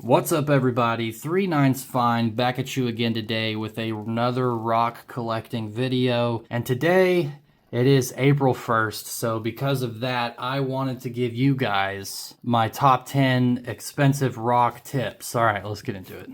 What's up, everybody? 39's Fine, back at you again today with another rock collecting video. And today it is April 1st, so because of that, I wanted to give you guys my top 10 expensive rock tips. All right, let's get into it.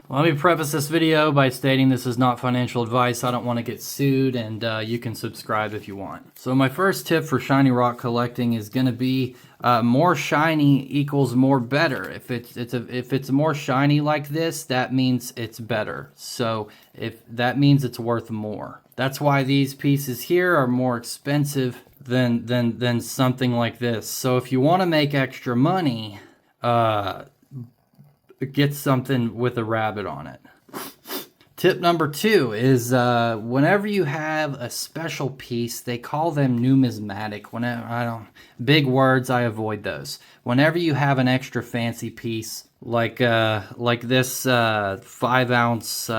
Let me preface this video by stating this is not financial advice. I don't want to get sued, and you can subscribe if you want. So my first tip for shiny rock collecting is going to be more shiny equals more better. If it's more shiny like this, that means it's better. So if that means it's worth more. That's why these pieces here are more expensive than something like this. So if you want to make extra money, get something with a rabbit on it. Tip number 2 is whenever you have a special piece, they call them numismatic. Whenever big words, I avoid those. Whenever you have an extra fancy piece like this 5-ounce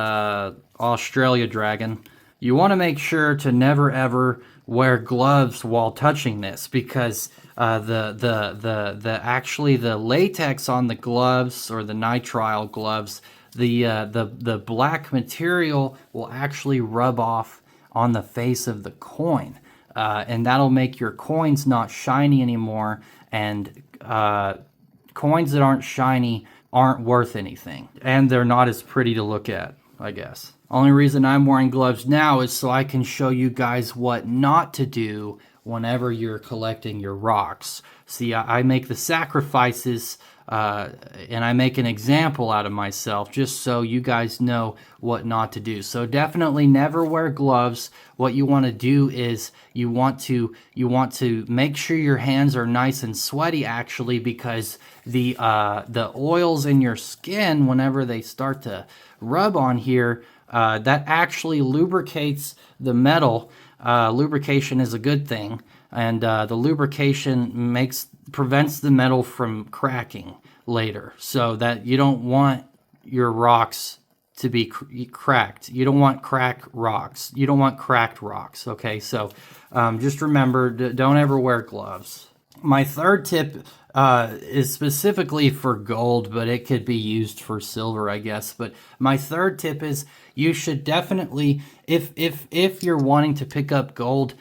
Australia Dragon, you want to make sure to never ever wear gloves while touching this, because actually the latex on the gloves, or the nitrile gloves, the black material will actually rub off on the face of the coin, and that'll make your coins not shiny anymore, and coins that aren't shiny aren't worth anything, and they're not as pretty to look at, I guess. Only reason I'm wearing gloves now is so I can show you guys what not to do whenever you're collecting your rocks. See, I make the sacrifices and I make an example out of myself just so you guys know what not to do. So definitely never wear gloves. What you want to do is you want to make sure your hands are nice and sweaty, actually, because the oils in your skin, whenever they start to rub on here, that actually lubricates the metal. Lubrication is a good thing, and the lubrication prevents the metal from cracking later, so that you don't want your rocks to be cracked. You don't want cracked rocks. You don't want cracked rocks, okay? So just remember, don't ever wear gloves. My third tip is specifically for gold, but it could be used for silver, I guess. But my third tip is you should definitely, if you're wanting to pick up gold,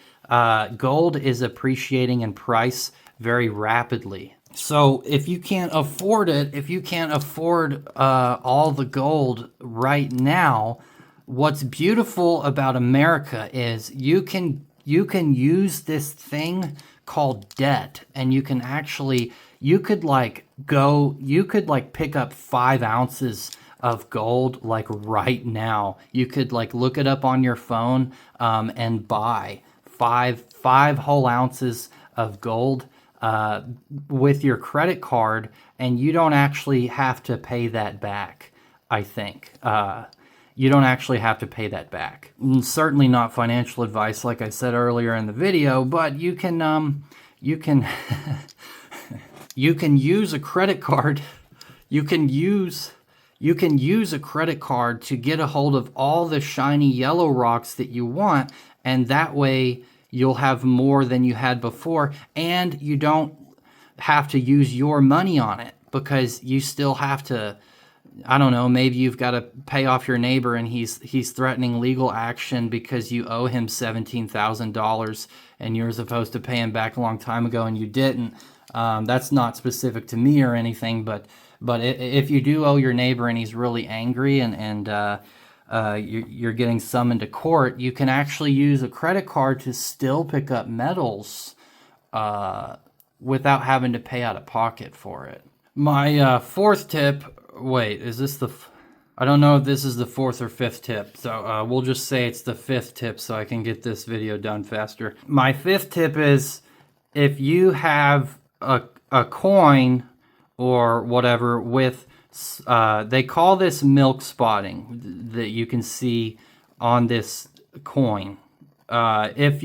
gold is appreciating in price very rapidly. So if you can't afford it, if you can't afford all the gold right now, what's beautiful about America is you can use this thing called debt, and you can actually, you could pick up 5 ounces of gold like right now. You could look it up on your phone and buy five whole ounces of gold with your credit card, and you don't actually have to pay that back, I think. You don't actually have to pay that back. Certainly not financial advice, like I said earlier in the video, but you can you can use a credit card. You can use a credit card to get a hold of all the shiny yellow rocks that you want, and that way you'll have more than you had before, and you don't have to use your money on it, because you still have to, I don't know, maybe you've got to pay off your neighbor and he's threatening legal action because you owe him $17,000 and you're supposed to pay him back a long time ago and you didn't. That's not specific to me or anything, but if you do owe your neighbor and he's really angry and you're getting summoned to court, you can actually use a credit card to still pick up metals without having to pay out of pocket for it. My fourth tip, wait, is this I don't know if this is the 4th or 5th tip, so we'll just say it's the 5th tip so I can get this video done faster. My 5th tip is, if you have a coin or whatever with, they call this milk spotting that you can see on this coin. If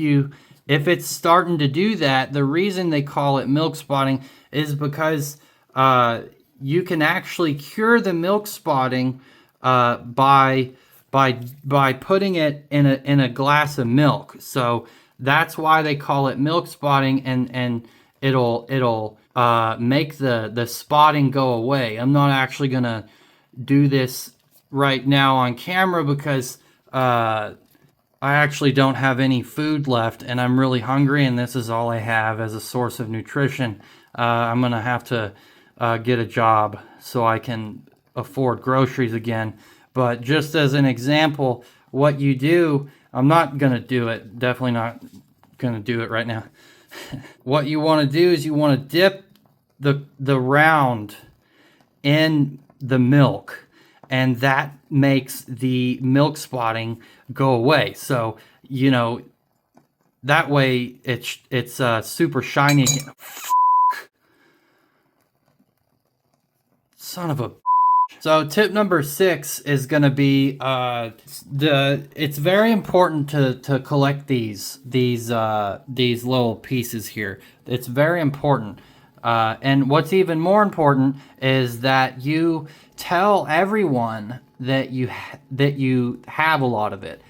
it's starting to do that, the reason they call it milk spotting is because you can actually cure the milk spotting by putting it in a glass of milk. So That's why they call it milk spotting, and it'll make the spotting go away. I'm not actually gonna do this right now on camera because I actually don't have any food left and I'm really hungry, and this is all I have as a source of nutrition. I'm gonna have to get a job so I can afford groceries again. But just as an example, what you do, I'm not gonna do it, definitely not gonna do it right now. What you want to do is you want to dip the round in the milk, and that makes the milk spotting go away. So, you know, that way it's super shiny again. Son of a. So tip number 6 is going to be it's very important to collect these little pieces here. It's very important. And what's even more important is that you tell everyone that you have a lot of it,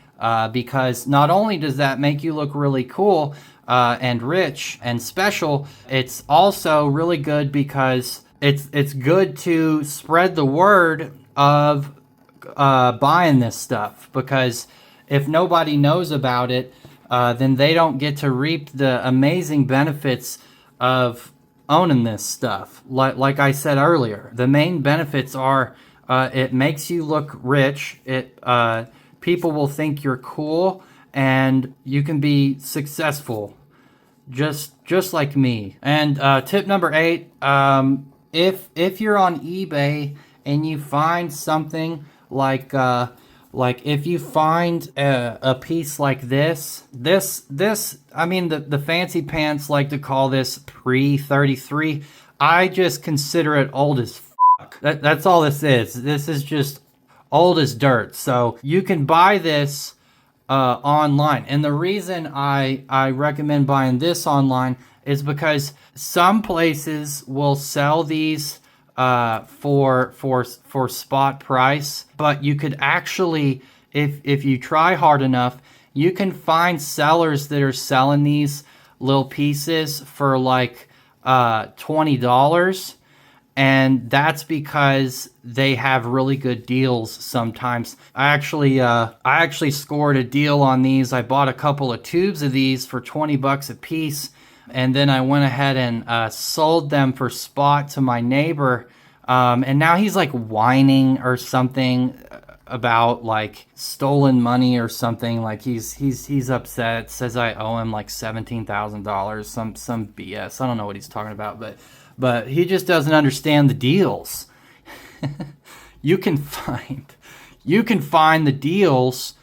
because not only does that make you look really cool and rich and special, it's also really good because it's good to spread the word of buying this stuff, because if nobody knows about it, then they don't get to reap the amazing benefits of owning this stuff. Like I said earlier, the main benefits are it makes you look rich. People will think you're cool, and you can be successful, just like me. And tip number 8, if you're on eBay and you find something like if you find a piece like this, I mean, the fancy pants like to call this pre-33. I just consider it old as fuck. That's all this is. This is just old as dirt. So you can buy this online. And the reason I recommend buying this online is because some places will sell these for spot price, but you could actually, if you try hard enough, you can find sellers that are selling these little pieces for like $20, and that's because they have really good deals sometimes. I actually scored a deal on these. I bought a couple of tubes of these for 20 bucks a piece, and then I went ahead and sold them for spot to my neighbor. And now he's like whining or something about like stolen money or something. Like he's upset, says I owe him like $17,000, some BS. I don't know what he's talking about, but he just doesn't understand the deals. You can find the deals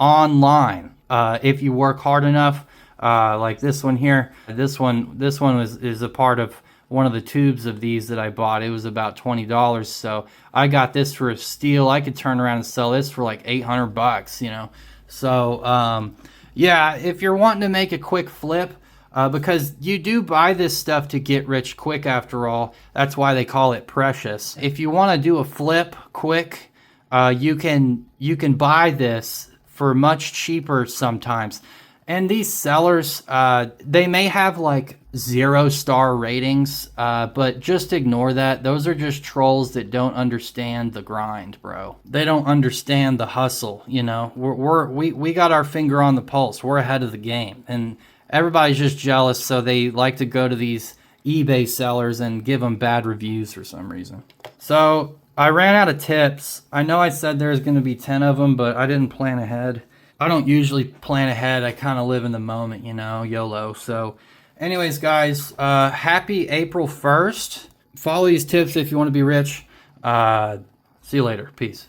online if you work hard enough. Like this one here. This one is a part of one of the tubes of these that I bought. It was about $20, so I got this for a steal. I could turn around and sell this for like 800 bucks, you know. So yeah, if you're wanting to make a quick flip, because you do buy this stuff to get rich quick, after all. That's why they call it precious. If you want to do a flip quick, you can buy this for much cheaper sometimes. And these sellers, they may have like 0-star ratings, but just ignore that. Those are just trolls that don't understand the grind, bro. They don't understand the hustle, you know. We got our finger on the pulse. We're ahead of the game, and everybody's just jealous, so they like to go to these eBay sellers and give them bad reviews for some reason. So I ran out of tips. I know I said there's going to be 10 of them, but I didn't plan ahead. I don't usually plan ahead. I kind of live in the moment, you know, YOLO. So anyways, guys, happy April 1st. Follow these tips if you want to be rich. See you later. Peace.